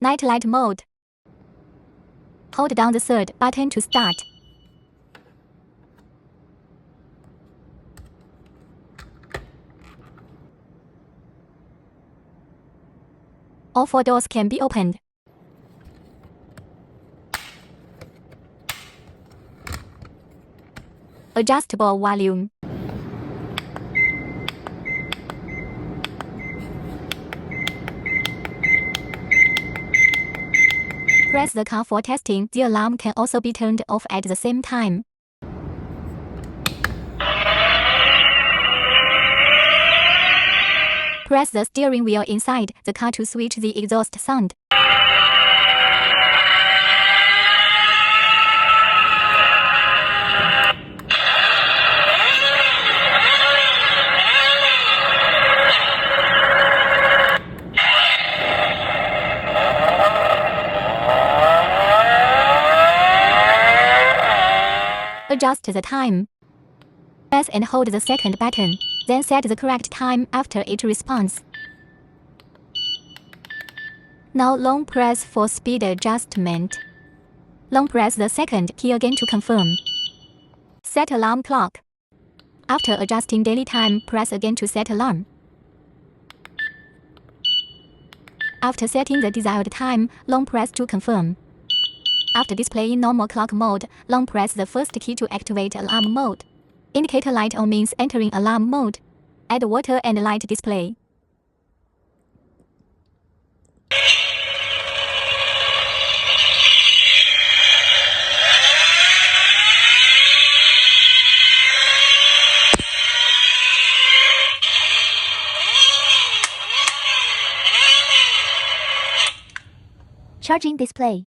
Night light mode. Hold down the third button to start. All 4 doors can be opened. Adjustable volume. Press the car for testing. The alarm can also be turned off at the same time. Press the steering wheel inside the car to switch the exhaust sound. Adjust the time. Press and hold the second button, then set the correct time after it responds. Now long press for speed adjustment. Long press the second key again to confirm. Set alarm clock. After adjusting daily time, press again to set alarm. After setting the desired time, long press to confirm. After displaying normal clock mode, long press the first key to activate alarm mode. Indicator light on means entering alarm mode. Add water and light display. Charging display.